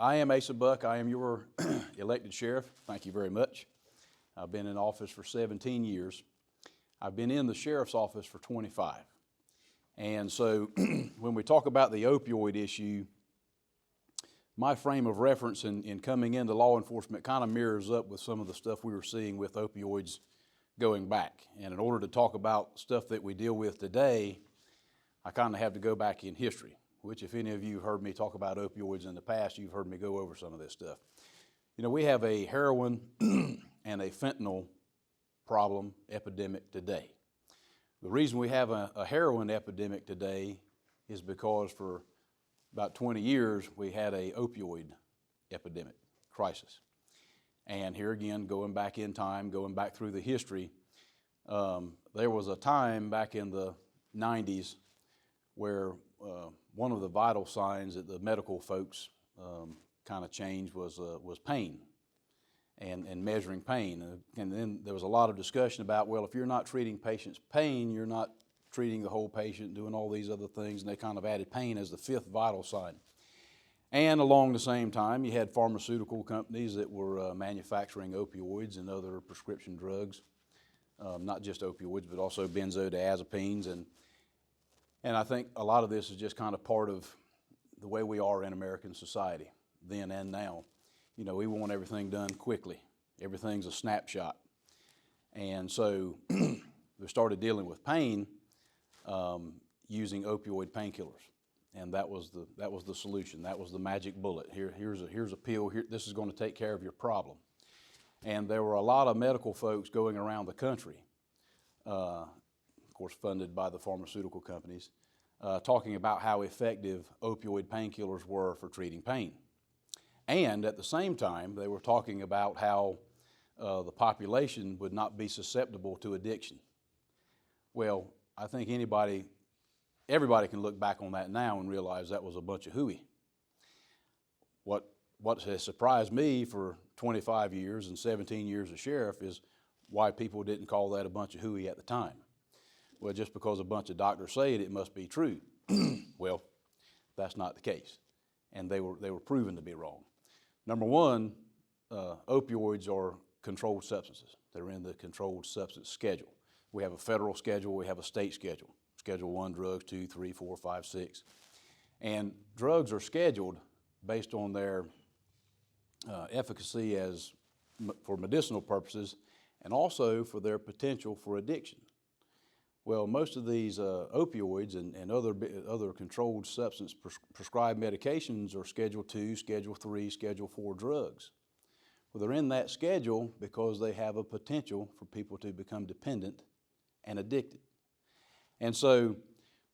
I am Asa Buck. I am your elected sheriff. Thank you very much. I've been in office for 17 years. I've been in the sheriff's office for 25. And so when we talk about the opioid issue, my frame of reference in coming into law enforcement kind of mirrors up with some of the stuff we were seeing with opioids going back. And in order to talk about stuff that we deal with today, I kind of have to go back in history, which if any of you heard me talk about opioids in the past, you've heard me go over some of this stuff. You know, we have a heroin and a fentanyl problem epidemic today. The reason we have a heroin epidemic today is because for about 20 years we had a opioid epidemic crisis. And here again, going back in time, going back through the history, there was a time back in the 90s where one of the vital signs that the medical folks kind of changed was pain and measuring pain. And then there was a lot of discussion about, well, if you're not treating patients' pain, you're not treating the whole patient, doing all these other things, and they kind of added pain as the fifth vital sign. And along the same time, you had pharmaceutical companies that were manufacturing opioids and other prescription drugs, not just opioids, but also benzodiazepines. And I think a lot of this is just kind of part of the way we are in American society, then and now. You know, we want everything done quickly. Everything's a snapshot. And so we started dealing with pain using opioid painkillers. And that was the solution. That was the magic bullet. Here's a pill. This is going to take care of your problem. And there were a lot of medical folks going around the country, of course funded by the pharmaceutical companies, talking about how effective opioid painkillers were for treating pain. And at the same time, they were talking about how the population would not be susceptible to addiction. Well, I think everybody can look back on that now and realize that was a bunch of hooey. What has surprised me for 25 years and 17 years as sheriff is why people didn't call that a bunch of hooey at the time. Well, just because a bunch of doctors say it, it must be true. Well, that's not the case. And they were proven to be wrong. Number one, opioids are controlled substances. They're in the controlled substance schedule. We have a federal schedule, we have a state schedule. Schedule 1 drugs, 2, 3, 4, 5, 6. And drugs are scheduled based on their efficacy for medicinal purposes and also for their potential for addiction. Well, most of these opioids and other controlled substance prescribed medications are Schedule 2, Schedule 3, Schedule 4 drugs. Well, they're in that schedule because they have a potential for people to become dependent and addicted. And so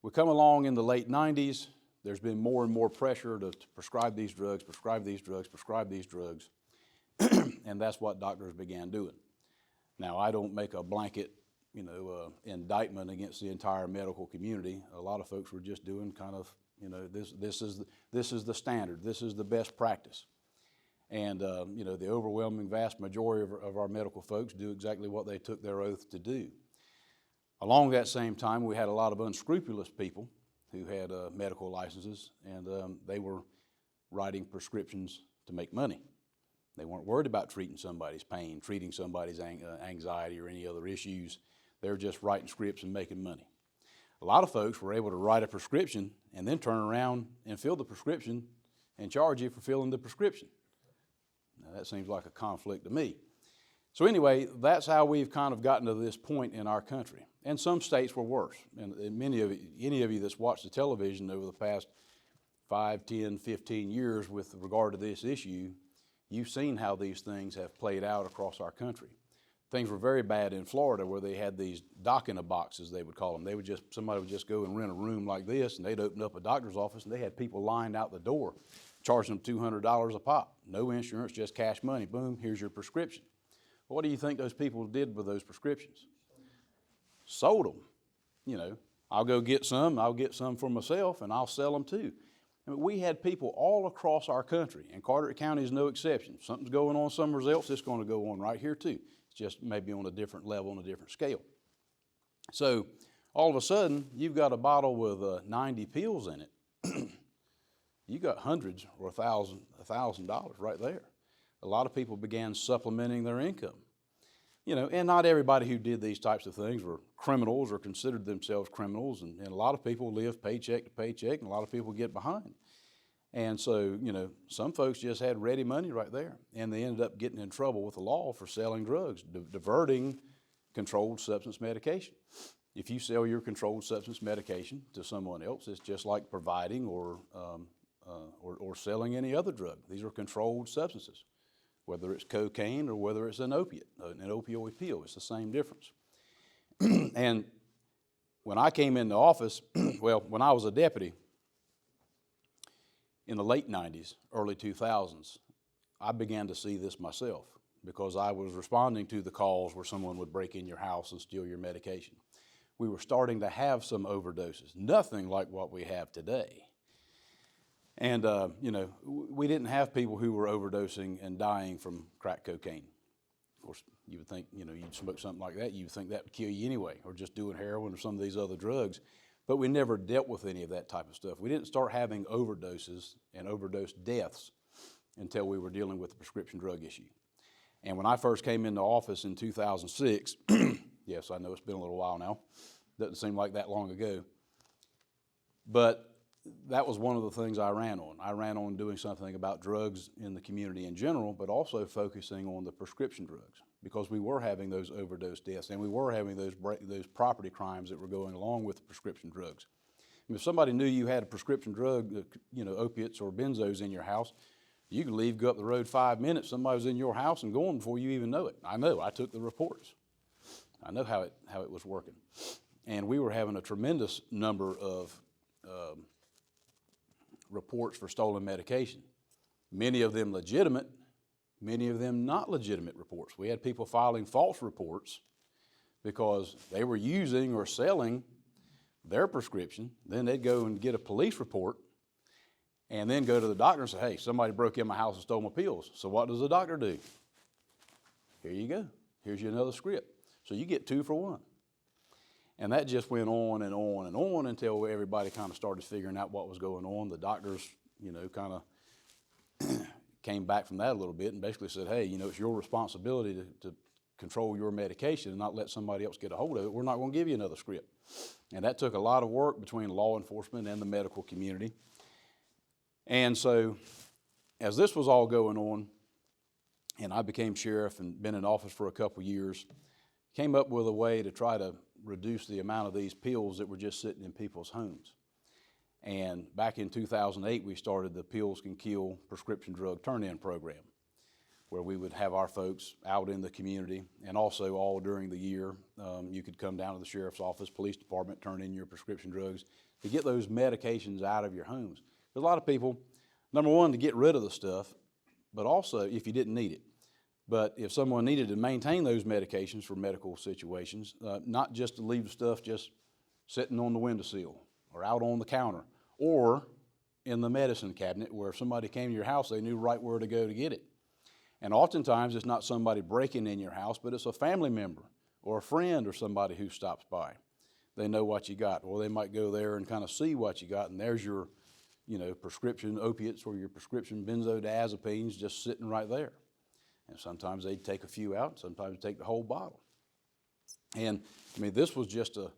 we come along in the late 90s, there's been more and more pressure to prescribe these drugs, prescribe these drugs, prescribe these drugs, and that's what doctors began doing. Now, I don't make a blanket indictment against the entire medical community. A lot of folks were just doing kind of, this is the standard, this is the best practice. And, the overwhelming vast majority of our medical folks do exactly what they took their oath to do. Along that same time, we had a lot of unscrupulous people who had medical licenses, and they were writing prescriptions to make money. They weren't worried about treating somebody's pain, treating somebody's anxiety or any other issues. They were just writing scripts and making money. A lot of folks were able to write a prescription and then turn around and fill the prescription and charge you for filling the prescription. Now, that seems like a conflict to me. So anyway, that's how we've kind of gotten to this point in our country. And some states were worse. And any of you that's watched the television over the past 5, 10, 15 years with regard to this issue, you've seen how these things have played out across our country. Things were very bad in Florida where they had these dock-in-a-boxes, they would call them. Somebody would just go and rent a room like this, and they'd open up a doctor's office, and they had people lined out the door, charging them $200 a pop. No insurance, just cash money. Boom, here's your prescription. What do you think those people did with those prescriptions? Sold them. I'll go get some for myself, and I'll sell them too. I mean, we had people all across our country, and Carteret County is no exception. If something's going on somewhere else, it's going to go on right here too. It's just maybe on a different level, on a different scale. So all of a sudden, you've got a bottle with 90 pills in it. you got hundreds or $1,000 right there. A lot of people began supplementing their income. You know, and not everybody who did these types of things were criminals or considered themselves criminals, and a lot of people live paycheck to paycheck, and a lot of people get behind. And so, you know, some folks just had ready money right there, and they ended up getting in trouble with the law for selling drugs, diverting controlled substance medication. If you sell your controlled substance medication to someone else, it's just like providing or selling any other drug. These are controlled substances, whether it's cocaine or whether it's an opiate, an opioid pill. It's the same difference. And when I came into office, well, when I was a deputy in the late 90s, early 2000s, I began to see this myself because I was responding to the calls where someone would break in your house and steal your medication. We were starting to have some overdoses, nothing like what we have today. And, you know, we didn't have people who were overdosing and dying from crack cocaine. Of course, you would think, you know, you'd smoke something like that, you would think that would kill you anyway, or just doing heroin or some of these other drugs. But we never dealt with any of that type of stuff. We didn't start having overdoses and overdose deaths until we were dealing with the prescription drug issue. And when I first came into office in 2006, yes, I know it's been a little while now, doesn't seem like that long ago, but that was one of the things I ran on. I ran on doing something about drugs in the community in general, but also focusing on the prescription drugs because we were having those overdose deaths and we were having those property crimes that were going along with the prescription drugs. And if somebody knew you had a prescription drug, you know, opiates or benzos in your house, you could leave, go up the road 5 minutes, somebody was in your house and gone before you even know it. I know, I took the reports. I know how it was working. And we were having a tremendous number of reports for stolen medication. Many of them legitimate, many of them not legitimate reports. We had people filing false reports because they were using or selling their prescription. Then they'd go and get a police report and then go to the doctor and say, hey, somebody broke in my house and stole my pills. So what does the doctor do? Here you go. Here's you another script. So you get 2 for 1. And that just went on and on and on until everybody kind of started figuring out what was going on. The doctors, you know, kind of came back from that a little bit and basically said, hey, you know, it's your responsibility to control your medication and not let somebody else get a hold of it. We're not going to give you another script. And that took a lot of work between law enforcement and the medical community. And so as this was all going on, and I became sheriff and been in office for a couple years, came up with a way to try to reduce the amount of these pills that were just sitting in people's homes. And back in 2008, we started the Pills Can Kill prescription drug turn-in program, where we would have our folks out in the community, and also all during the year, you could come down to the sheriff's office, police department, turn in your prescription drugs to get those medications out of your homes. There's a lot of people, number one, to get rid of the stuff, but also if you didn't need it. But if someone needed to maintain those medications for medical situations, not just to leave the stuff just sitting on the windowsill or out on the counter or in the medicine cabinet where if somebody came to your house, they knew right where to go to get it. And oftentimes it's not somebody breaking in your house, but it's a family member or a friend or somebody who stops by. They know what you got, or they might go there and kind of see what you got, and there's your, you know, prescription opiates or your prescription benzodiazepines just sitting right there. And sometimes they'd take a few out, sometimes they'd take the whole bottle. And I mean, this was just a,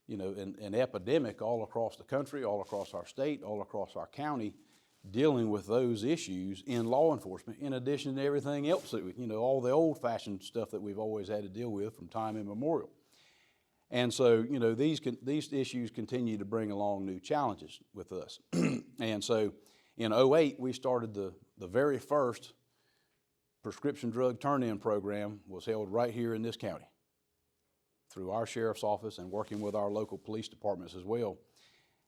you know, an epidemic all across the country, all across our state, all across our county, dealing with those issues in law enforcement, in addition to everything else that, you know, all the old-fashioned stuff that we've always had to deal with from time immemorial. And so, you know, these issues continue to bring along new challenges with us. And so in 2008, we started the very first prescription drug turn-in program was held right here in this county through our sheriff's office and working with our local police departments as well.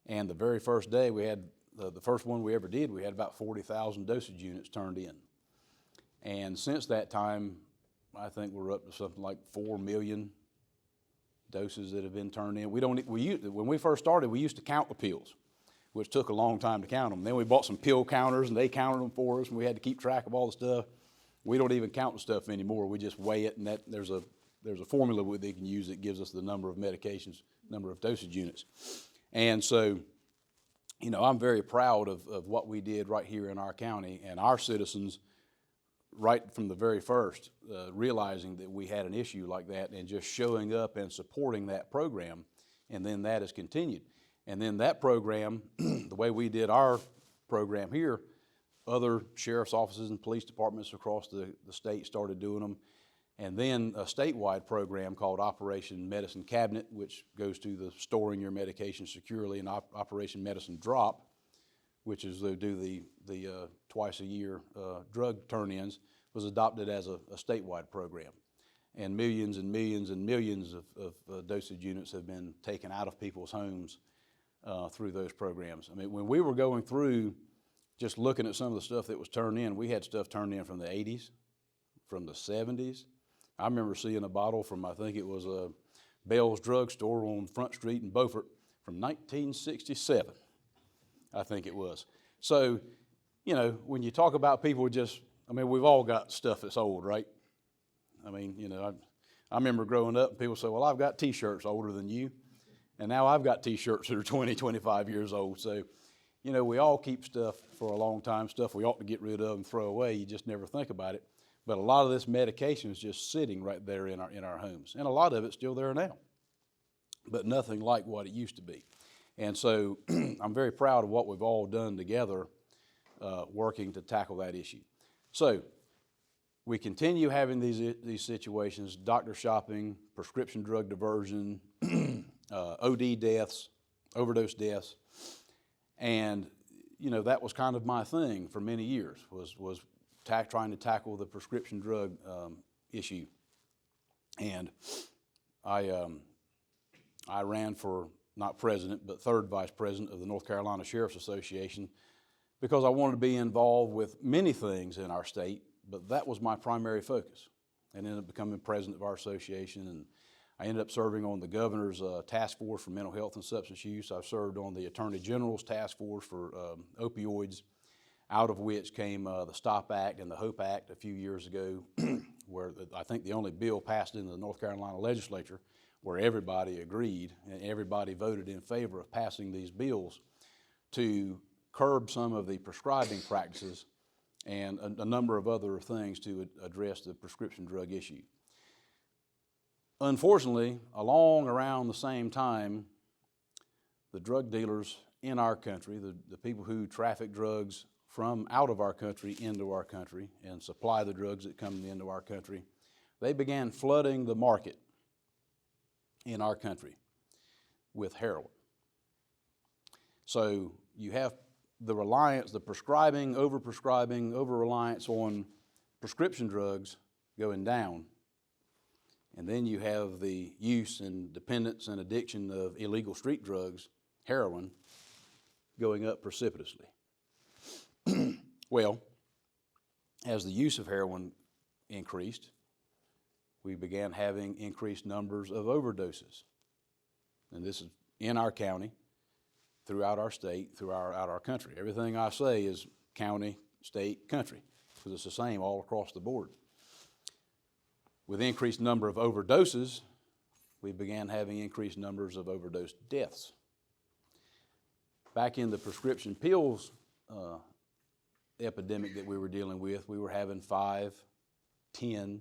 And the very first day we had, the first one we ever did, we had about 40,000 dosage units turned in. And since that time, I think we're up to something like 4 million doses that have been turned in. When we first started, we used to count the pills, which took a long time to count them. Then we bought some pill counters and they counted them for us and we had to keep track of all the stuff. We don't even count the stuff anymore. We just weigh it, and there's a formula that they can use that gives us the number of medications, number of dosage units. And so I'm very proud of what we did right here in our county, and our citizens, right from the very first, realizing that we had an issue like that and just showing up and supporting that program, and then that has continued. And then that program, the way we did our program here, other sheriff's offices and police departments across the state started doing them. And then a statewide program called Operation Medicine Cabinet, which goes to the storing your medication securely, and Operation Medicine Drop, which is they do the twice a year drug turn-ins, was adopted as a statewide program. And millions and millions and millions of dosage units have been taken out of people's homes through those programs. I mean, when we were going through just looking at some of the stuff that was turned in, we had stuff turned in from the 80s, from the 70s. I remember seeing a bottle from, I think it was a Bell's Drug Store on Front Street in Beaufort from 1967, I think it was. So, when you talk about people we've all got stuff that's old, right? I remember growing up and people say, well, I've got T-shirts older than you, and now I've got T-shirts that are 20, 25 years old. So, we all keep stuff for a long time, stuff we ought to get rid of and throw away. You just never think about it. But a lot of this medication is just sitting right there in our homes. And a lot of it's still there now, but nothing like what it used to be. And so I'm very proud of what we've all done together working to tackle that issue. So we continue having these situations, doctor shopping, prescription drug diversion, OD deaths, overdose deaths. And, that was kind of my thing for many years, was trying to tackle the prescription drug issue. And I ran for, not president, but third vice president of the North Carolina Sheriff's Association because I wanted to be involved with many things in our state, but that was my primary focus. And ended up becoming president of our association, and I ended up serving on the governor's task force for mental health and substance use. I've served on the Attorney General's task force for opioids, out of which came the STOP Act and the HOPE Act a few years ago, where I think the only bill passed in the North Carolina legislature where everybody agreed and everybody voted in favor of passing these bills to curb some of the prescribing practices and a number of other things to address the prescription drug issue. Unfortunately, along around the same time, the drug dealers in our country, the people who traffic drugs from out of our country into our country and supply the drugs that come into our country, they began flooding the market in our country with heroin. So you have the reliance, the prescribing, over-reliance on prescription drugs going down. And then you have the use and dependence and addiction of illegal street drugs, heroin, going up precipitously. Well, as the use of heroin increased, we began having increased numbers of overdoses. And this is in our county, throughout our state, throughout our country. Everything I say is county, state, country, because it's the same all across the board. With increased number of overdoses, we began having increased numbers of overdose deaths. Back in the prescription pills epidemic that we were dealing with, we were having 5, 10,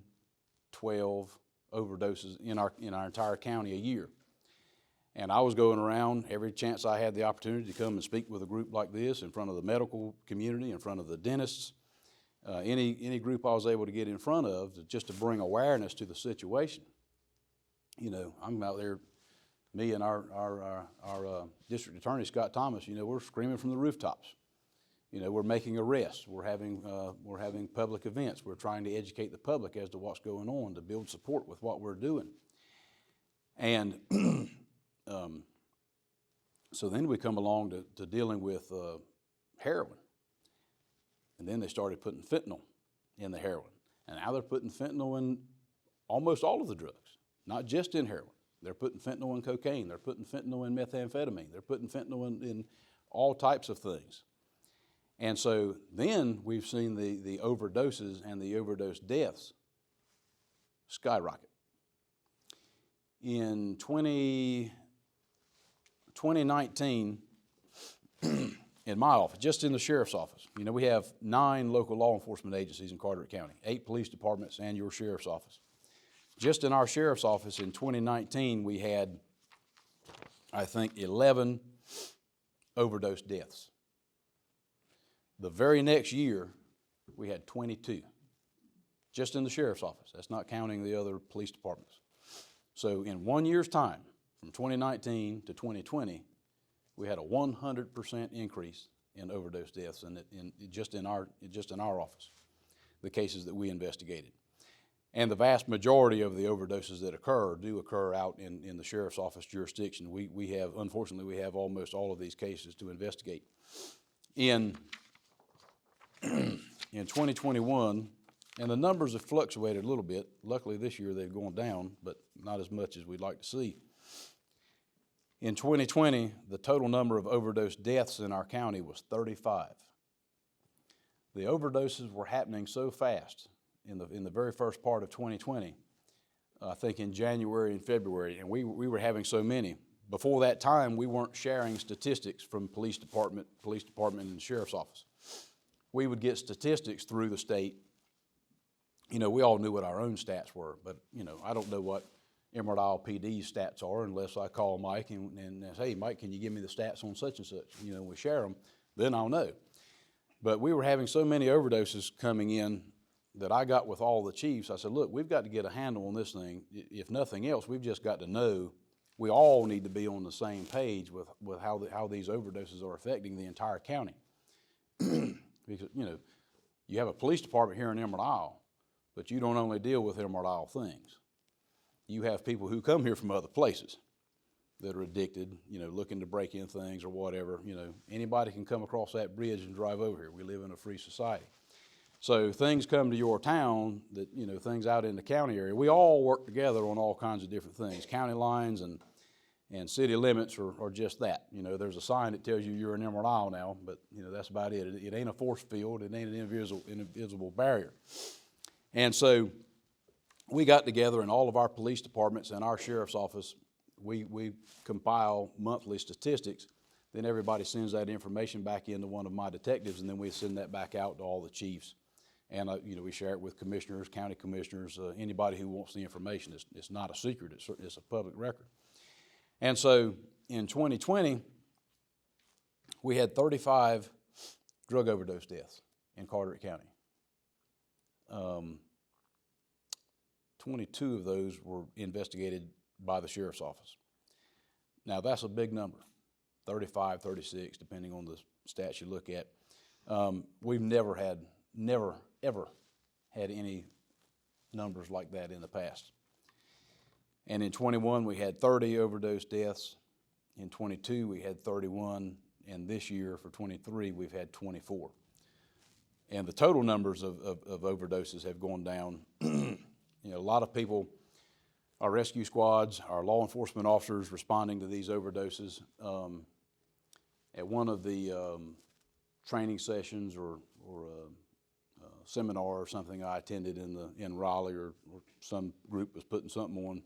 12 overdoses in our entire county a year. And I was going around every chance I had the opportunity to come and speak with a group like this in front of the medical community, in front of the dentists, any group I was able to get in front of just to bring awareness to the situation. I'm out there, me and our district attorney, Scott Thomas, we're screaming from the rooftops. We're making arrests. We're having public events. We're trying to educate the public as to what's going on to build support with what we're doing. And so then we come along to dealing with heroin. And then they started putting fentanyl in the heroin. And now they're putting fentanyl in almost all of the drugs, not just in heroin. They're putting fentanyl in cocaine. They're putting fentanyl in methamphetamine. They're putting fentanyl in all types of things. And so then we've seen the overdoses and the overdose deaths skyrocket. In 2019, in my office, just in the sheriff's office, we have 9 local law enforcement agencies in Carteret County, 8 police departments, and your sheriff's office. Just in our sheriff's office in 2019, we had, I think, 11 overdose deaths. The very next year, we had 22, just in the sheriff's office. That's not counting the other police departments. So in 1 year's time, from 2019 to 2020, we had a 100% increase in overdose deaths just in our office, the cases that we investigated. And the vast majority of the overdoses that do occur out in the sheriff's office jurisdiction. Unfortunately, we have almost all of these cases to investigate. In 2021, and the numbers have fluctuated a little bit. Luckily this year they've gone down, but not as much as we'd like to see. In 2020, the total number of overdose deaths in our county was 35. The overdoses were happening so fast in the very first part of 2020, I think in January and February, and we were having so many. Before that time, we weren't sharing statistics from police department and the sheriff's office. We would get statistics through the state. We all knew what our own stats were, but I don't know what Emerald Isle PD's stats are unless I call Mike and say, hey, Mike, can you give me the stats on such and such? We share them, then I'll know. But we were having so many overdoses coming in that I got with all the chiefs. I said, look, we've got to get a handle on this thing. If nothing else, we've just got to know. We all need to be on the same page with how these overdoses are affecting the entire county. Because, you have a police department here in Emerald Isle, but you don't only deal with Emerald Isle things. You have people who come here from other places that are addicted, looking to break in things or whatever. Anybody can come across that bridge and drive over here. We live in a free society. So things come to your town that, things out in the county area. We all work together on all kinds of different things. County lines and city limits are just that. There's a sign that tells you you're in Emerald Isle now, but, that's about it. It ain't a force field. It ain't an invisible barrier. And so we got together in all of our police departments and our sheriff's office. We compile monthly statistics. Then everybody sends that information back into one of my detectives, and then we send that back out to all the chiefs. And we share it with commissioners, county commissioners, anybody who wants the information. It's not a secret. It's a public record. And so in 2020, we had 35 drug overdose deaths in Carteret County. 22 of those were investigated by the sheriff's office. Now that's a big number, 35, 36, depending on the stats you look at. We've never, ever had any numbers like that in the past. And in 21, we had 30 overdose deaths. In 22, we had 31. And this year, for 23, we've had 24. And the total numbers of overdoses have gone down. A lot of people, our rescue squads, our law enforcement officers responding to these overdoses. At one of the training sessions or seminar or something I attended in Raleigh, or some group was putting something on,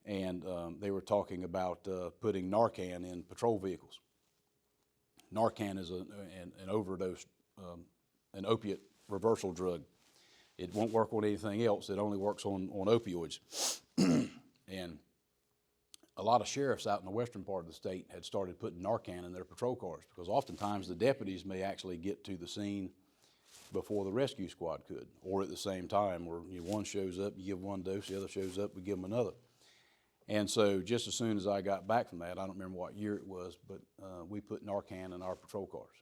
and they were talking about putting Narcan in patrol vehicles. Narcan is an overdose, an opiate reversal drug. It won't work on anything else. It only works on opioids. And a lot of sheriffs out in the western part of the state had started putting Narcan in their patrol cars, because oftentimes the deputies may actually get to the scene before the rescue squad could, or at the same time, where one shows up, you give one dose, the other shows up, we give them another. And so just as soon as I got back from that, I don't remember what year it was, but we put Narcan in our patrol cars.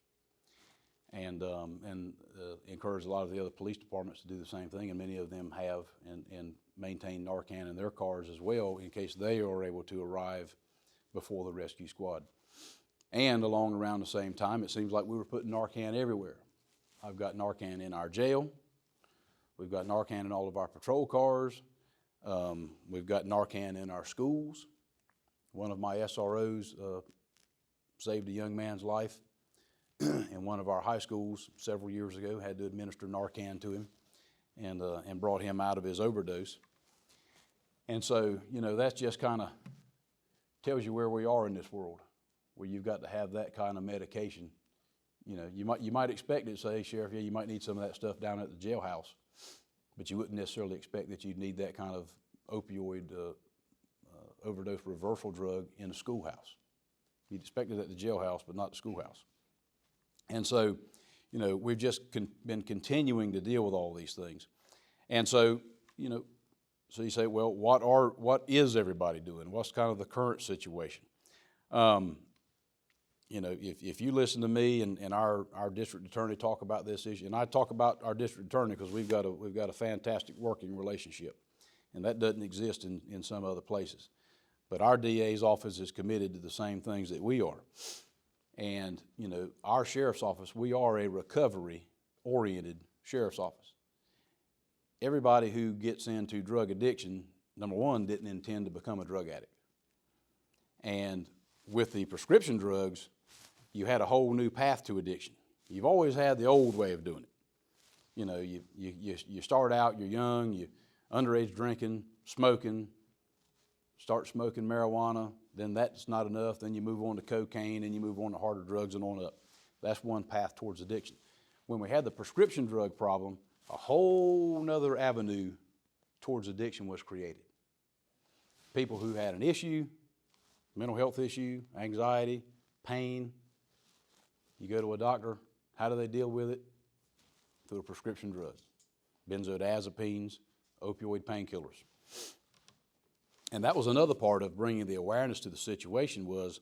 And encourage a lot of the other police departments to do the same thing, and many of them have and maintain Narcan in their cars as well, in case they are able to arrive before the rescue squad. And along around the same time, it seems like we were putting Narcan everywhere. I've got Narcan in our jail. We've got Narcan in all of our patrol cars. We've got Narcan in our schools. One of my SROs saved a young man's life in one of our high schools several years ago. Had to administer Narcan to him and brought him out of his overdose. And so, that's just kind of tells you where we are in this world. where you've got to have that kind of medication. You know, you might expect it to say, hey, Sheriff, yeah, you might need some of that stuff down at the jailhouse, but you wouldn't necessarily expect that you'd need that kind of opioid overdose reversal drug in a schoolhouse. You'd expect it at the jailhouse, but not the schoolhouse. And so, you know, we've just been continuing to deal with all these things. And so, you know, so you say, well, what is everybody doing? What's kind of the current situation? You know, if you listen to me and our district attorney talk about this issue, and I talk about our district attorney because we've got a fantastic working relationship, and that doesn't exist in some other places. But our DA's office is committed to the same things that we are. And, you know, our sheriff's office, we are a recovery-oriented sheriff's office. Everybody who gets into drug addiction, number one, didn't intend to become a drug addict. And with the prescription drugs, you had a whole new path to addiction. You've always had the old way of doing it. You know, you start out, you're young, you underage drinking, smoking, start smoking marijuana, then that's not enough, then you move on to cocaine, and you move on to harder drugs and on up. That's one path towards addiction. When we had the prescription drug problem, a whole nother avenue towards addiction was created. People who had an issue, mental health issue, anxiety, pain, you go to a doctor, how do they deal with it? Through a prescription drug. Benzodiazepines, opioid painkillers. And that was another part of bringing the awareness to the situation was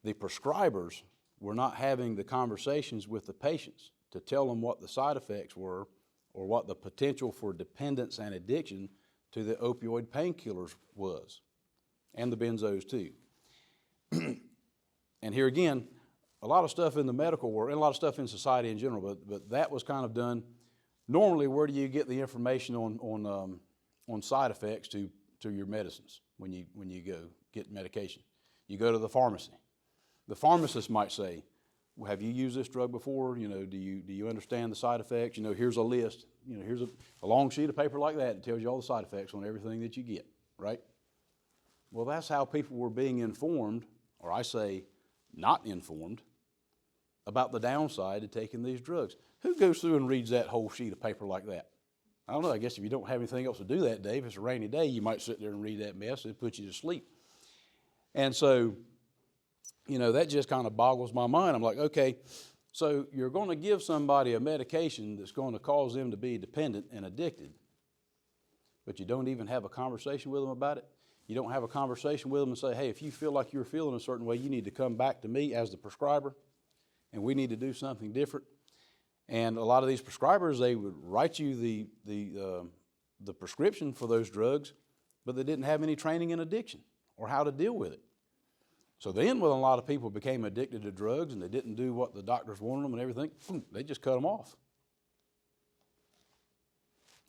the prescribers were not having the conversations with the patients to tell them what the side effects were or what the potential for dependence and addiction to the opioid painkillers was, and the benzos too. And here again, a lot of stuff in the medical world and a lot of stuff in society in general, but that was kind of done. Normally, where do you get the information on side effects to your medicines when you go get medication? You go to the pharmacy. The pharmacist might say, well, have you used this drug before? You know, do you understand the side effects? You know, here's a list. You know, here's a long sheet of paper like that that tells you all the side effects on everything that you get, right? Well, that's how people were being informed, or I say not informed, about the downside of taking these drugs. Who goes through and reads that whole sheet of paper like that? I don't know, I guess if you don't have anything else to do that day, if it's a rainy day, you might sit there and read that mess and put you to sleep. And so, you know, that just kind of boggles my mind. I'm like, okay, so you're going to give somebody a medication that's going to cause them to be dependent and addicted, but you don't even have a conversation with them about it? You don't have a conversation with them and say, hey, if you feel like you're feeling a certain way, you need to come back to me as the prescriber, and we need to do something different. And a lot of these prescribers, they would write you the prescription for those drugs, but they didn't have any training in addiction or how to deal with it. So then when a lot of people became addicted to drugs and they didn't do what the doctors wanted them and everything, they just cut them off.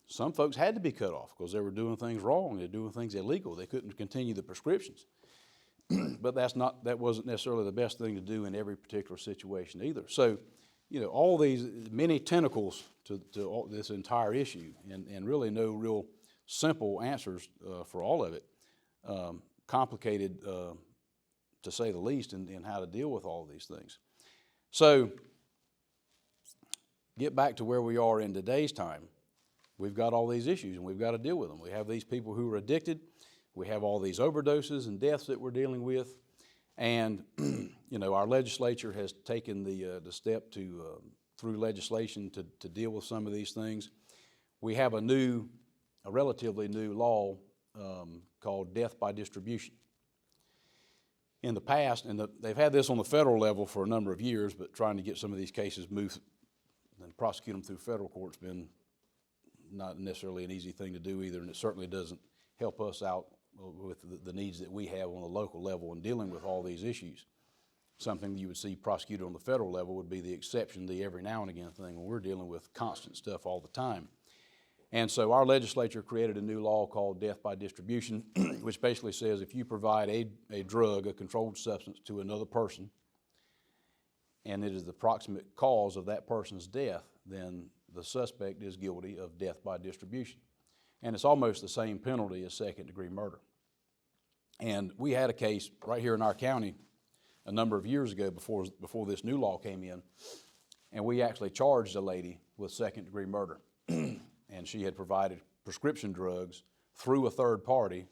Some folks had to be cut off because they were doing things wrong, they were doing things illegal. They couldn't continue the prescriptions. But that wasn't necessarily the best thing to do in every particular situation either. So, you know, all these many tentacles to all this entire issue, and really no real simple answers for all of it. Complicated, to say the least, in how to deal with all of these things. So, get back to where we are in today's time. We've got all these issues, and we've got to deal with them. We have these people who are addicted. We have all these overdoses and deaths that we're dealing with. And, you know, our legislature has taken the step to, through legislation, to deal with some of these things. We have a relatively new law called death by distribution. In the past, and they've had this on the federal level for a number of years, but trying to get some of these cases moved and prosecute them through federal court's been not necessarily an easy thing to do either, and it certainly doesn't help us out with the needs that we have on the local level in dealing with all these issues. Something you would see prosecuted on the federal level would be the exception, the every now and again thing, when we're dealing with constant stuff all the time. And so our legislature created a new law called death by distribution, which basically says if you provide a drug, a controlled substance, to another person, and it is the proximate cause of that person's death, then the suspect is guilty of death by distribution. And it's almost the same penalty as second-degree murder. And we had a case right here in our county a number of years ago before this new law came in, and we actually charged a lady with second-degree murder. And she had provided prescription drugs through a third party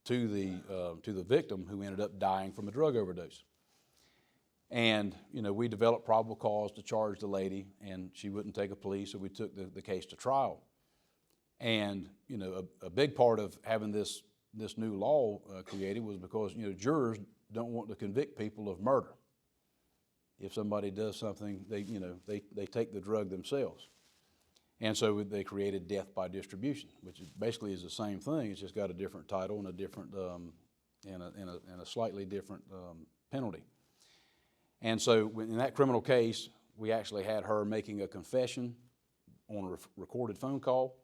to the victim, who ended up dying from a drug overdose. And, we developed probable cause to charge the lady, and she wouldn't take a plea, so we took the case to trial. And, a big part of having this new law created was because, jurors don't want to convict people of murder. If somebody does something, they take the drug themselves. And so they created death by distribution, which basically is the same thing. It's just got a different title and a different and a slightly different penalty. And so in that criminal case, we actually had her making a confession on a recorded phone call.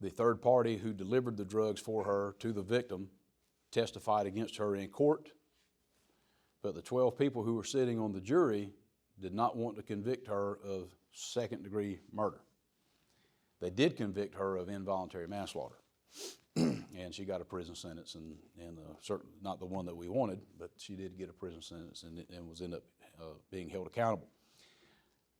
The third party who delivered the drugs for her to the victim testified against her in court, but the 12 people who were sitting on the jury did not want to convict her of second-degree murder. They did convict her of involuntary manslaughter, and she got a prison sentence, and certainly not the one that we wanted, but she did get a prison sentence and was ended up being held accountable.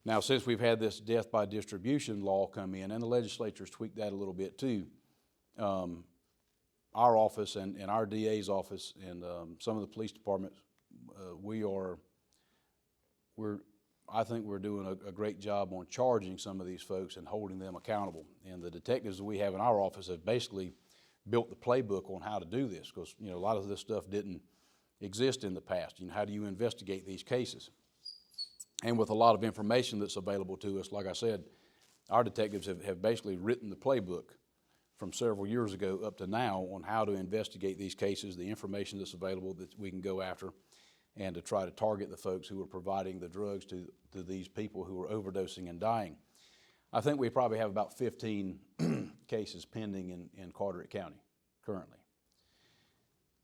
Now, since we've had this death by distribution law come in, and the legislature's tweaked that a little bit too, our office and our DA's office and some of the police departments, I think we're doing a great job on charging some of these folks and holding them accountable. And the detectives that we have in our office have basically built the playbook on how to do this, because a lot of this stuff didn't exist in the past. How do you investigate these cases? And with a lot of information that's available to us, like I said, our detectives have basically written the playbook from several years ago up to now on how to investigate these cases, the information that's available that we can go after, and to try to target the folks who are providing the drugs to these people who are overdosing and dying. I think we probably have about 15 cases pending in Carteret County currently.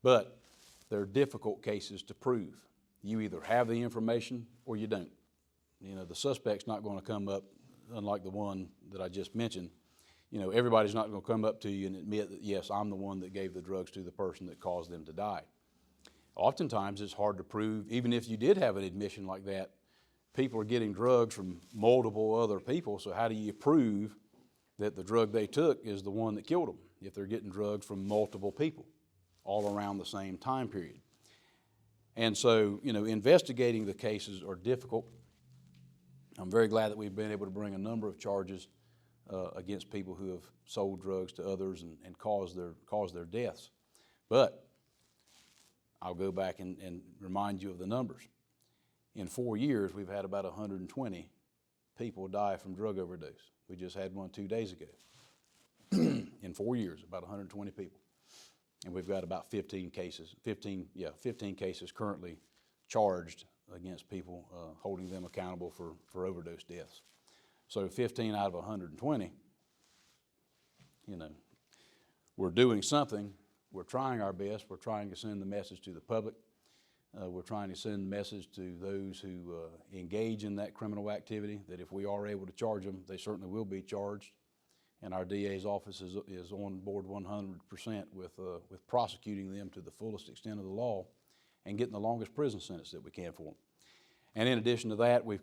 But they're difficult cases to prove. You either have the information or you don't. The suspect's not going to come up, unlike the one that I just mentioned. Everybody's not going to come up to you and admit that, yes, I'm the one that gave the drugs to the person that caused them to die. Oftentimes, it's hard to prove. Even if you did have an admission like that, people are getting drugs from multiple other people, so how do you prove that the drug they took is the one that killed them if they're getting drugs from multiple people all around the same time period? And so, investigating the cases are difficult. I'm very glad that we've been able to bring a number of charges against people who have sold drugs to others and caused their deaths. But I'll go back and remind you of the numbers. In 4 years, we've had about 120 people die from drug overdose. We just had one 2 days ago. In 4 years, about 120 people. And we've got about 15 cases currently charged against people, holding them accountable for overdose deaths. So 15 out of 120, we're doing something. We're trying our best. We're trying to send the message to the public. We're trying to send the message to those who engage in that criminal activity, that if we are able to charge them, they certainly will be charged. And our DA's office is on board 100% with prosecuting them to the fullest extent of the law and getting the longest prison sentence that we can for them. And in addition to that, we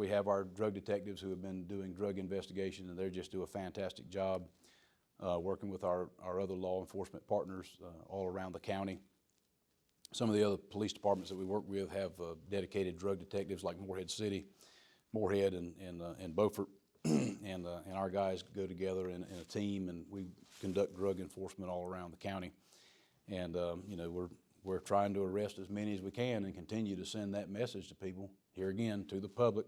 have our drug detectives who have been doing drug investigation, and they just do a fantastic job working with our other law enforcement partners all around the county. Some of the other police departments that we work with have dedicated drug detectives, like Morehead City, Morehead and Beaufort, and our guys go together in a team, and we conduct drug enforcement all around the county. And we're trying to arrest as many as we can and continue to send that message to people, here again, to the public,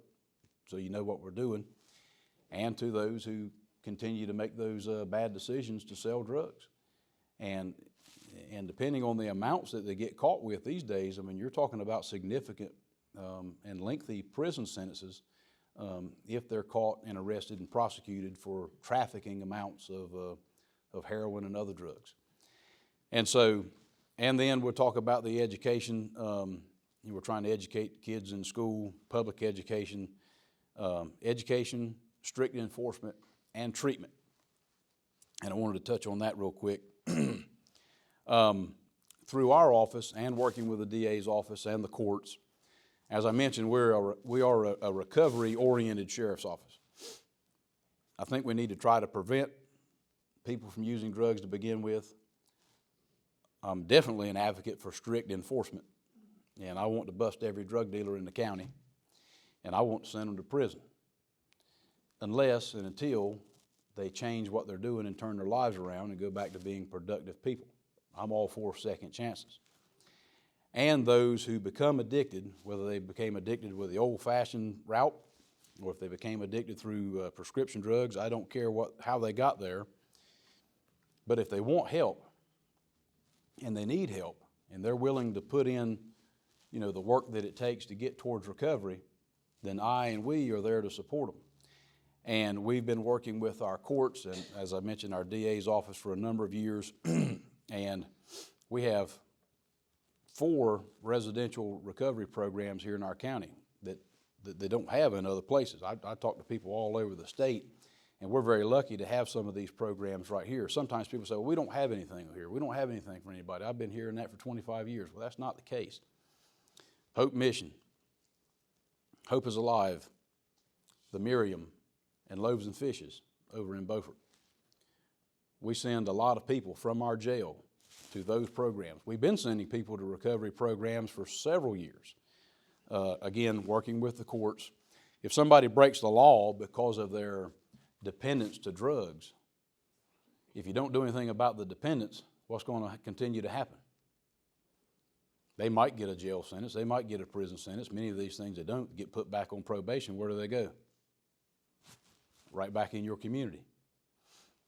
so you know what we're doing, and to those who continue to make those bad decisions to sell drugs. And depending on the amounts that they get caught with these days, you're talking about significant and lengthy prison sentences if they're caught and arrested and prosecuted for trafficking amounts of heroin and other drugs. And so, and then we'll talk about the education. We're trying to educate kids in school, public education, strict enforcement, and treatment. And I wanted to touch on that real quick. through our office and working with the DA's office and the courts, as I mentioned, we are a recovery-oriented sheriff's office. I think we need to try to prevent people from using drugs to begin with. I'm definitely an advocate for strict enforcement, and I want to bust every drug dealer in the county, and I want to send them to prison, unless and until they change what they're doing and turn their lives around and go back to being productive people. I'm all for second chances. And those who become addicted, whether they became addicted with the old-fashioned route or if they became addicted through prescription drugs, I don't care how they got there. But if they want help and they need help and they're willing to put in, the work that it takes to get towards recovery, then I and we are there to support them. And we've been working with our courts and, as I mentioned, our DA's office for a number of years. And we have 4 residential recovery programs here in our county that they don't have in other places. I talk to people all over the state, and we're very lucky to have some of these programs right here. Sometimes people say, well, we don't have anything here. We don't have anything for anybody. I've been hearing that for 25 years. Well, that's not the case. Hope Mission, Hope is Alive, the Miriam, and Loaves and Fishes over in Beaufort. We send a lot of people from our jail to those programs. We've been sending people to recovery programs for several years. Again, working with the courts. If somebody breaks the law because of their dependence to drugs, if you don't do anything about the dependence, what's going to continue to happen? They might get a jail sentence. They might get a prison sentence. Many of these things they don't get put back on probation. Where do they go? Right back in your community.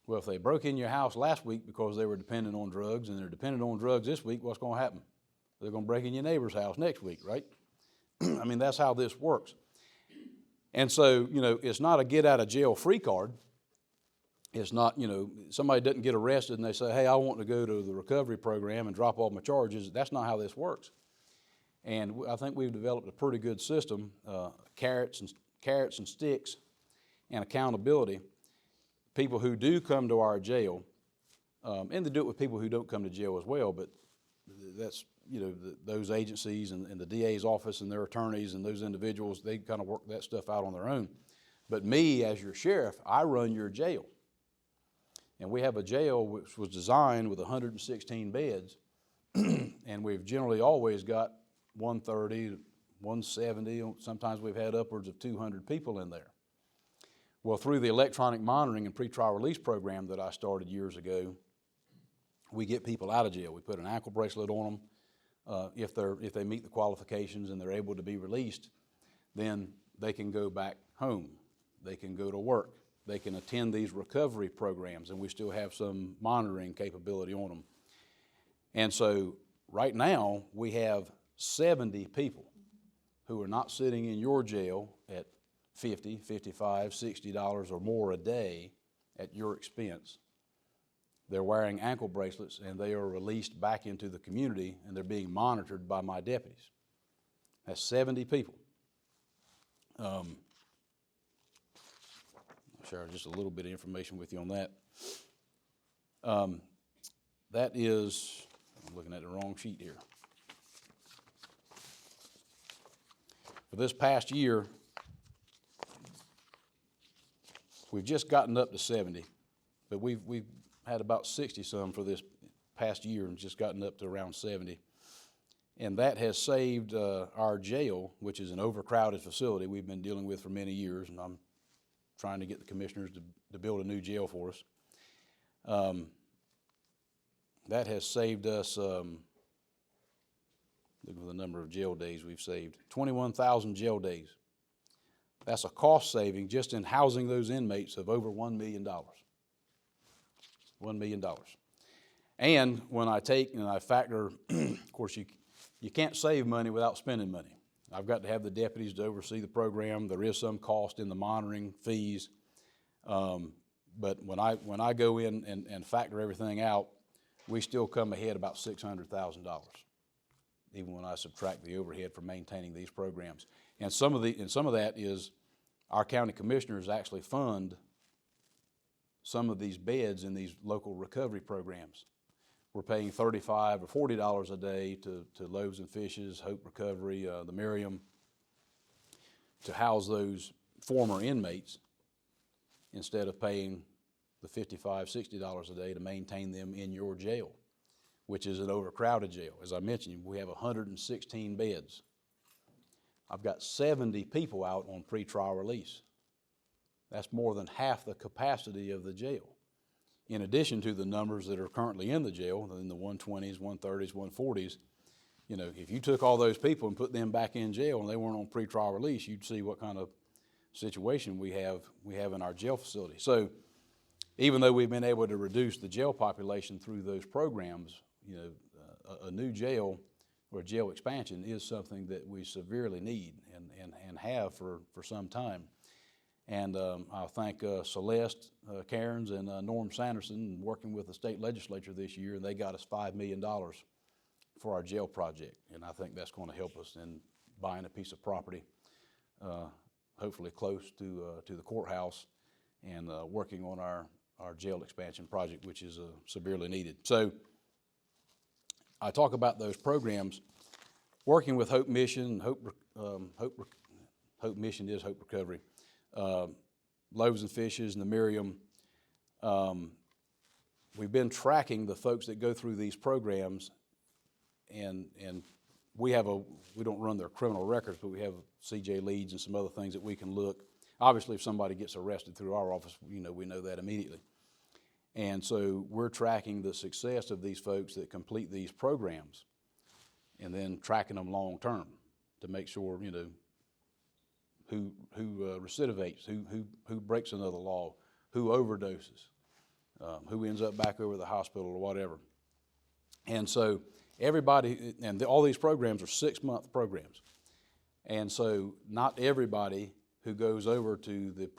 Well, if they broke in your house last week because they were dependent on drugs and they're dependent on drugs this week, what's going to happen? They're going to break in your neighbor's house next week, right? I mean, that's how this works. And so, it's not a get-out-of-jail-free card. It's not, somebody doesn't get arrested and they say, hey, I want to go to the recovery program and drop all my charges. That's not how this works. And I think we've developed a pretty good system, carrots and sticks and accountability. People who do come to our jail, and they do it with people who don't come to jail as well, but that's, those agencies and the DA's office and their attorneys and those individuals, they kind of work that stuff out on their own. But me, as your sheriff, I run your jail. And we have a jail which was designed with 116 beds, and we've generally always got 130, 170, sometimes we've had upwards of 200 people in there. Well, through the electronic monitoring and pretrial release program that I started years ago, we get people out of jail. We put an ankle bracelet on them. If they meet the qualifications and they're able to be released, then they can go back home. They can go to work. They can attend these recovery programs, and we still have some monitoring capability on them. And so right now, we have 70 people who are not sitting in your jail at $50, $55, $60 or more a day at your expense. They're wearing ankle bracelets and they are released back into the community and they're being monitored by my deputies. That's 70 people. I'll share just a little bit of information with you on that. That is, I'm looking at the wrong sheet here. For this past year, we've just gotten up to 70, but we've had about 60-some for this past year and just gotten up to around 70. And that has saved our jail, which is an overcrowded facility we've been dealing with for many years, and I'm trying to get the commissioners to build a new jail for us. That has saved us, look at the number of jail days we've saved, 21,000 jail days. That's a cost saving just in housing those inmates of over $1 million. $1 million. And when I take and I factor, of course, you can't save money without spending money. I've got to have the deputies to oversee the program. There is some cost in the monitoring fees. But when I go in and factor everything out, we still come ahead about $600,000, even when I subtract the overhead for maintaining these programs. And some of that is our county commissioners actually fund some of these beds in these local recovery programs. we're paying $35 or $40 a day to Loaves and Fishes, Hope Recovery, the Miriam, to house those former inmates instead of paying the $55, $60 a day to maintain them in your jail, which is an overcrowded jail. As I mentioned, we have 116 beds. I've got 70 people out on pretrial release. That's more than half the capacity of the jail, in addition to the numbers that are currently in the jail, in the 120s, 130s, 140s. You know, if you took all those people and put them back in jail and they weren't on pretrial release, you'd see what kind of situation we have in our jail facility. So even though we've been able to reduce the jail population through those programs, you know, a new jail or a jail expansion is something that we severely need and have for some time. And I thank Celeste Cairns and Norm Sanderson working with the state legislature this year, and they got us $5 million for our jail project. And I think that's going to help us in buying a piece of property, hopefully close to the courthouse, and working on our jail expansion project, which is severely needed. So I talk about those programs, working with Hope Mission. Hope Mission is Hope Recovery. Loaves and Fishes and the Miriam. We've been tracking the folks that go through these programs, and we don't run their criminal records, but we have CJ leads and some other things that we can look. Obviously, if somebody gets arrested through our office, we know that immediately. And so we're tracking the success of these folks that complete these programs, and then tracking them long term to make sure, who recidivates, who breaks another law, who overdoses, who ends up back over the hospital or whatever. And so everybody, and all these programs are 6-month programs. And so not everybody who goes over to the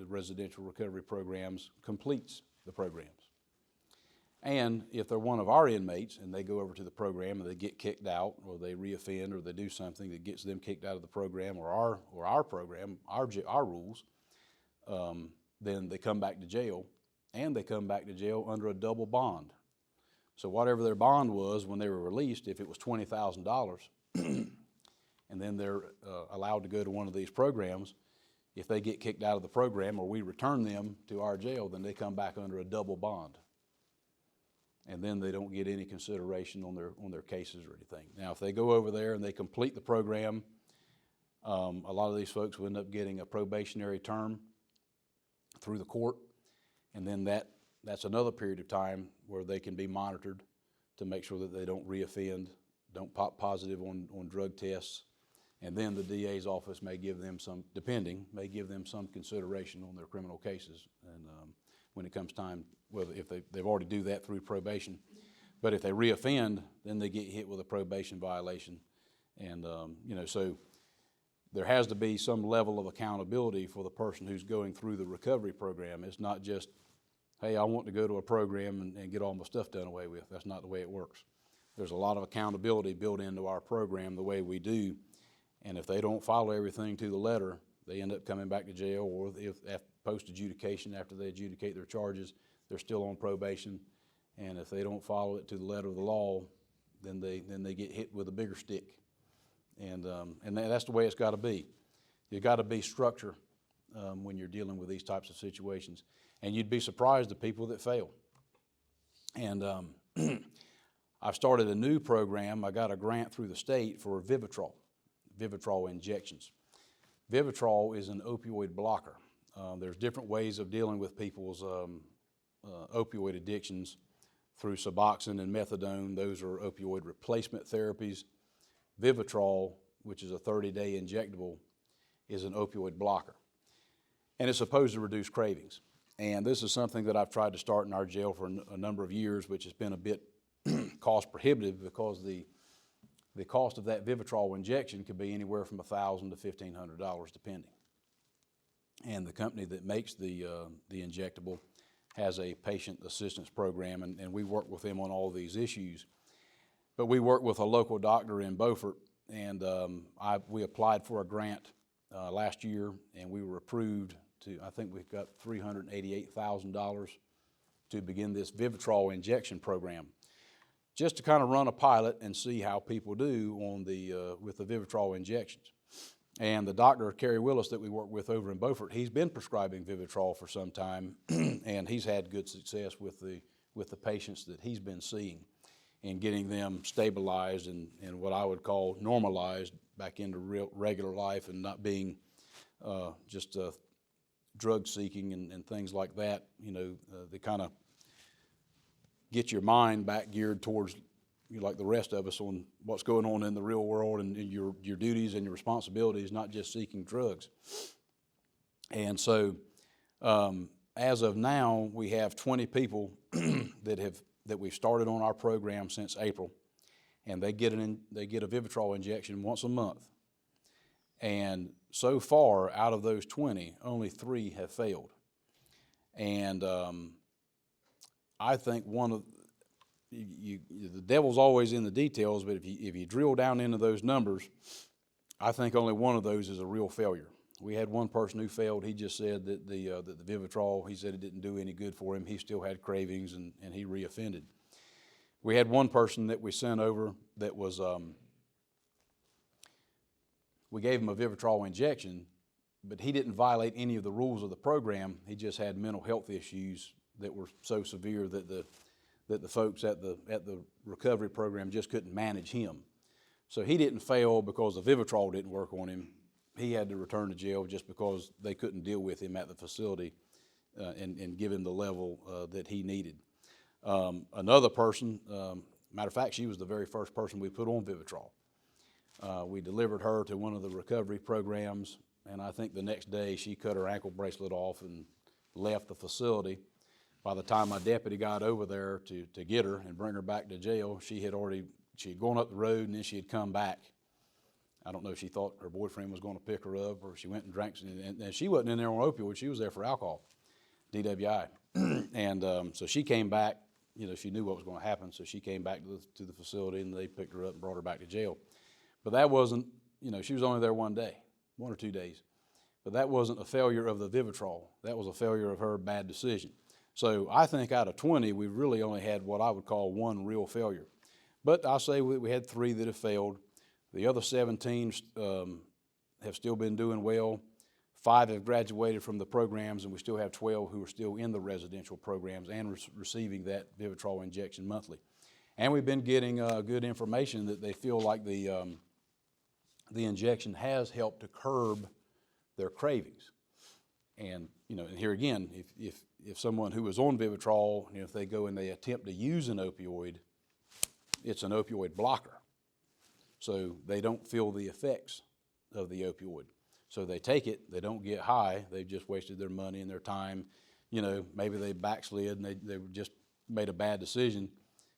residential recovery programs completes the programs. And if they're one of our inmates and they go over to the program and they get kicked out, or they reoffend, or they do something that gets them kicked out of the program or our program, our rules, then they come back to jail, and they come back to jail under a double bond. So whatever their bond was when they were released, if it was $20,000, and then they're allowed to go to one of these programs, if they get kicked out of the program or we return them to our jail, then they come back under a double bond. And then they don't get any consideration on their cases or anything. Now, if they go over there and they complete the program, a lot of these folks will end up getting a probationary term through the court, and then that's another period of time where they can be monitored to make sure that they don't reoffend, don't pop positive on drug tests, and then the DA's office may give them some consideration on their criminal cases. And when it comes time, whether if they've already do that through probation, but if they reoffend, then they get hit with a probation violation. And so there has to be some level of accountability for the person who's going through the recovery program. It's not just, hey, I want to go to a program and get all my stuff done away with. That's not the way it works. There's a lot of accountability built into our program the way we do, and if they don't follow everything to the letter, they end up coming back to jail, or if post-adjudication, after they adjudicate their charges, they're still on probation, and if they don't follow it to the letter of the law, then they get hit with a bigger stick. And that's the way it's got to be. You've got to be structure when you're dealing with these types of situations. And you'd be surprised at people that fail. And I've started a new program. I got a grant through the state for Vivitrol injections. Vivitrol is an opioid blocker. There's different ways of dealing with people's opioid addictions through Suboxone and methadone. Those are opioid replacement therapies. Vivitrol, which is a 30-day injectable, is an opioid blocker. And it's supposed to reduce cravings. And this is something that I've tried to start in our jail for a number of years, which has been a bit cost prohibitive, because the cost of that Vivitrol injection could be anywhere from $1,000 to $1,500 depending. And the company that makes the injectable has a patient assistance program, and we work with them on all these issues. But we work with a local doctor in Beaufort, and we applied for a grant last year, and we were approved I think we've got $388,000 to begin this Vivitrol injection program. just to kind of run a pilot and see how people do on with the Vivitrol injections. And the doctor, Kerry Willis, that we work with over in Beaufort, he's been prescribing Vivitrol for some time, and he's had good success with the patients that he's been seeing and getting them stabilized and what I would call normalized back into regular life and not being just drug seeking and things like that. They kind of get your mind back geared towards, like the rest of us, on what's going on in the real world and your duties and your responsibilities, not just seeking drugs. And so as of now, we have 20 people that we've started on our program since April, and they get a Vivitrol injection once a month. And so far, out of those 20, only 3 have failed. And I think the devil's always in the details, but if you drill down into those numbers, I think only one of those is a real failure. We had one person who failed. He just said that the Vivitrol, he said it didn't do any good for him. He still had cravings, and he reoffended. We had one person that we sent over that was, we gave him a Vivitrol injection, but he didn't violate any of the rules of the program. He just had mental health issues that were so severe that the folks at the recovery program just couldn't manage him. So he didn't fail because the Vivitrol didn't work on him. He had to return to jail just because they couldn't deal with him at the facility and give him the level that he needed. Another person, matter of fact, she was the very first person we put on Vivitrol. We delivered her to one of the recovery programs, and I think the next day she cut her ankle bracelet off and left the facility. By the time my deputy got over there to get her and bring her back to jail, she had gone up the road, and then she had come back. I don't know if she thought her boyfriend was going to pick her up, or she went and drank, and she wasn't in there on opioids. She was there for alcohol, DWI. And so she came back. She knew what was going to happen, so she came back to the facility, and they picked her up and brought her back to jail. But that wasn't, she was only there 1 day, 1 or 2 days. But that wasn't a failure of the Vivitrol. That was a failure of her bad decision. So I think out of 20, we really only had what I would call 1 real failure. But I'll say we had 3 that have failed. The other 17 have still been doing well. 5 have graduated from the programs, and we still have 12 who are still in the residential programs and receiving that Vivitrol injection monthly. And we've been getting good information that they feel like the injection has helped to curb their cravings. And and here again, if someone who is on Vivitrol, if they go and they attempt to use an opioid, it's an opioid blocker. So they don't feel the effects of the opioid. So they take it, they don't get high, they've just wasted their money and their time. Maybe they backslid and they just made a bad decision,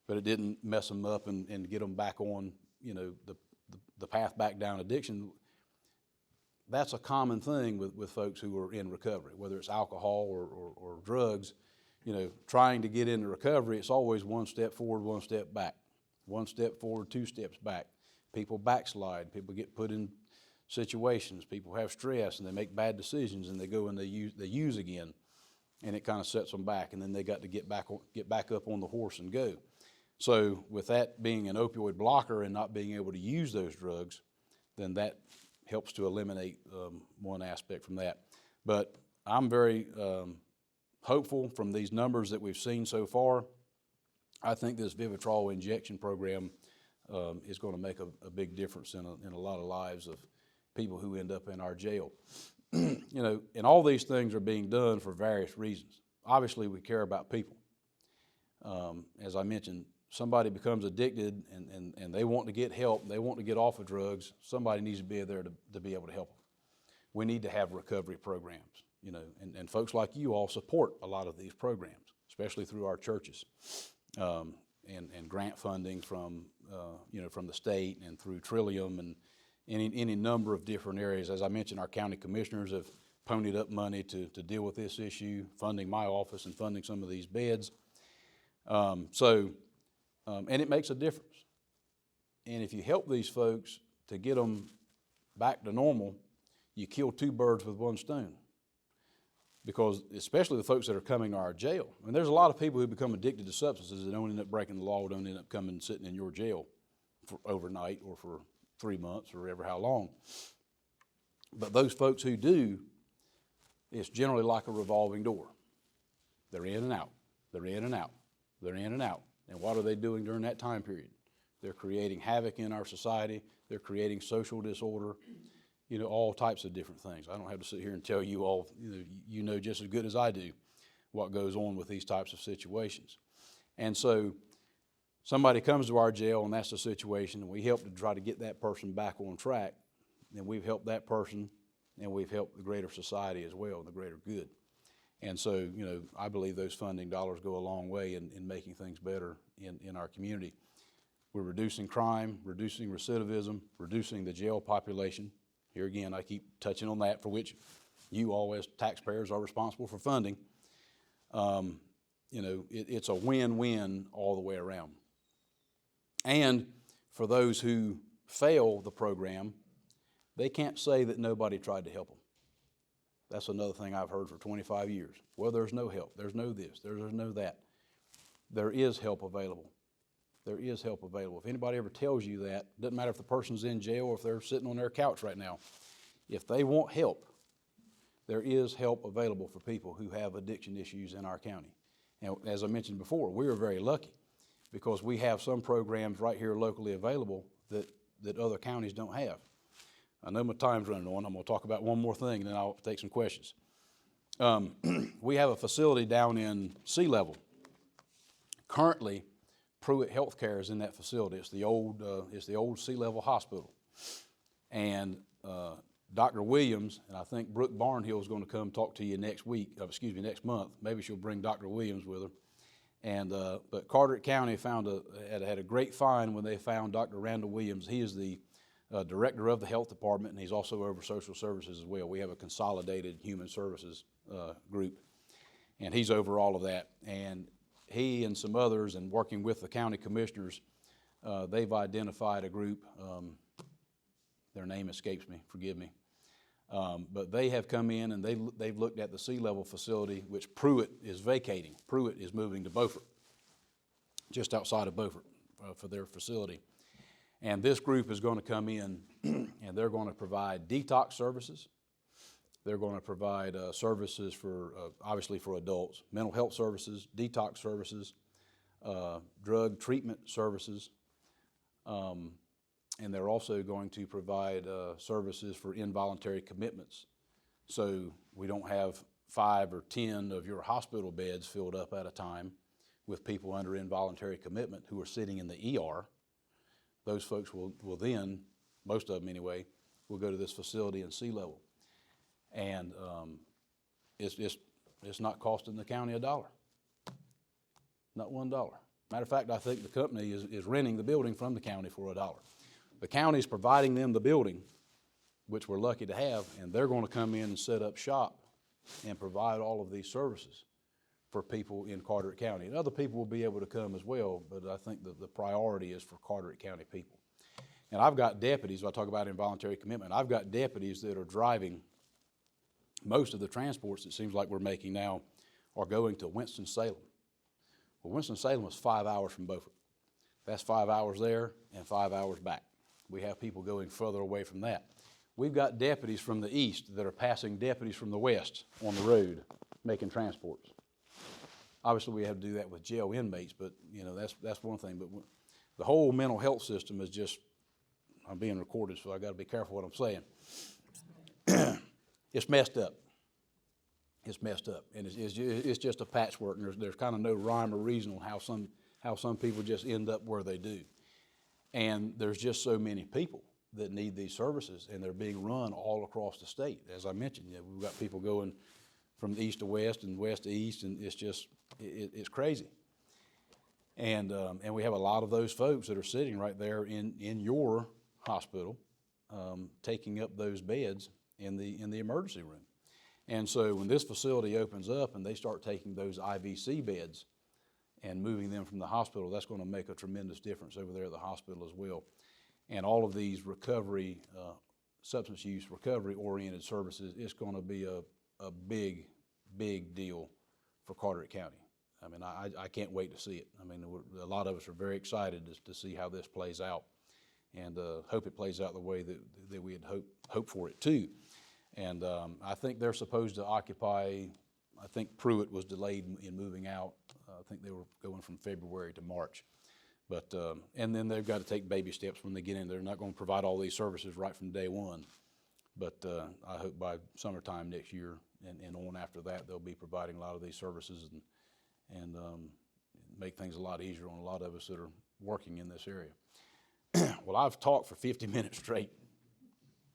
but it didn't mess them up and get them back on, the path back down addiction. That's a common thing with folks who are in recovery, whether it's alcohol or drugs. Trying to get into recovery, it's always 1 step forward, 1 step back. 1 step forward, 2 steps back. People backslide. People get put in situations. People have stress, and they make bad decisions, and they go and they use again, and it kind of sets them back, and then they got to get back up on the horse and go. So with that being an opioid blocker and not being able to use those drugs, then that helps to eliminate one aspect from that. But I'm very hopeful from these numbers that we've seen so far. I think this Vivitrol injection program is going to make a big difference in a lot of lives of people who end up in our jail. And all these things are being done for various reasons. Obviously, we care about people. As I mentioned, somebody becomes addicted and they want to get help, they want to get off of drugs, somebody needs to be there to be able to help them. We need to have recovery programs, and folks like you all support a lot of these programs, especially through our churches, and grant funding from the state and through Trillium and any number of different areas. As I mentioned, our county commissioners have ponied up money to deal with this issue, funding my office and funding some of these beds. And it makes a difference. And if you help these folks to get them back to normal, you kill 2 birds with 1 stone. because especially the folks that are coming to our jail. And there's a lot of people who become addicted to substances that don't end up breaking the law, don't end up coming and sitting in your jail for overnight or for 3 months or ever how long. But those folks who do, it's generally like a revolving door. They're in and out, they're in and out, they're in and out. And what are they doing during that time period? They're creating havoc in our society, they're creating social disorder, all types of different things. I don't have to sit here and tell you all, you know just as good as I do what goes on with these types of situations. And so somebody comes to our jail and that's the situation, and we help to try to get that person back on track, and we've helped that person and we've helped the greater society as well, the greater good. And so, I believe those funding dollars go a long way in making things better in our community. We're reducing crime, reducing recidivism, reducing the jail population. Here again, I keep touching on that, for which you all as taxpayers are responsible for funding. It's a win-win all the way around. And for those who fail the program, they can't say that nobody tried to help them. That's another thing I've heard for 25 years. Well, there's no help. There's no this. There's no that. There is help available. There is help available. If anybody ever tells you that, it doesn't matter if the person's in jail or if they're sitting on their couch right now. If they want help, there is help available for people who have addiction issues in our county. And as I mentioned before, we are very lucky because we have some programs right here locally available that other counties don't have. I know my time's running on. I'm going to talk about one more thing, and then I'll take some questions. We have a facility down in Sea Level. Currently, Pruitt Healthcare is in that facility. It's the old Sea Level Hospital. And Dr. Williams, and I think Brooke Barnhill is going to come talk to you next month. Maybe she'll bring Dr. Williams with her. And but Carteret County had a great find when they found Dr. Randall Williams. He is the director of the health department, and he's also over social services as well. We have a consolidated human services group, and he's over all of that. And he and some others, and working with the county commissioners, they've identified a group. Their name escapes me, forgive me. But they have come in and they've looked at the Sea Level facility, which Pruitt is vacating. Pruitt is moving to Beaufort, just outside of Beaufort for their facility. And this group is going to come in and they're going to provide detox services. They're going to provide services for, obviously for adults, mental health services, detox services, drug treatment services, and they're also going to provide services for involuntary commitments. So we don't have 5 or 10 of your hospital beds filled up at a time with people under involuntary commitment who are sitting in the ER. Those folks will then, most of them anyway, will go to this facility in Sea Level. And it's not costing the county $1. Not $1. Matter of fact, I think the company is renting the building from the county for $1. The county's providing them the building, which we're lucky to have, and they're going to come in and set up shop and provide all of these services for people in Carteret County. And other people will be able to come as well, but I think that the priority is for Carteret County people. And I've got deputies, I talk about involuntary commitment, I've got deputies that are driving most of the transports it seems like we're making now are going to Winston-Salem. Well, Winston-Salem is 5 hours from Beaufort. That's 5 hours there and 5 hours back. We have people going further away from that. We've got deputies from the east that are passing deputies from the west on the road making transports. Obviously, we have to do that with jail inmates, but that's one thing. But the whole mental health system is just, I'm being recorded, so I got to be careful what I'm saying. It's messed up. It's messed up, and it's just a patchwork, and there's kind of no rhyme or reason on how some people just end up where they do. And there's just so many people that need these services, and they're being run all across the state. As I mentioned, we've got people going from east to west and west to east, and it's just, it's crazy. And we have a lot of those folks that are sitting right there in your hospital, taking up those beds in the emergency room. And so when this facility opens up and they start taking those IVC beds and moving them from the hospital, that's going to make a tremendous difference over there at the hospital as well. And all of these recovery, substance use recovery-oriented services, it's going to be a big, big deal for Carteret County. I mean, I can't wait to see it. I mean, a lot of us are very excited to see how this plays out, and hope it plays out the way that we had hoped for it to. And I think they're supposed to occupy, I think Pruitt was delayed in moving out. I think they were going from February to March. But, and then they've got to take baby steps when they get in. They're not going to provide all these services right from day one. But I hope by summertime next year and on after that, they'll be providing a lot of these services and make things a lot easier on a lot of us that are working in this area. Well, I've talked for 50 minutes straight.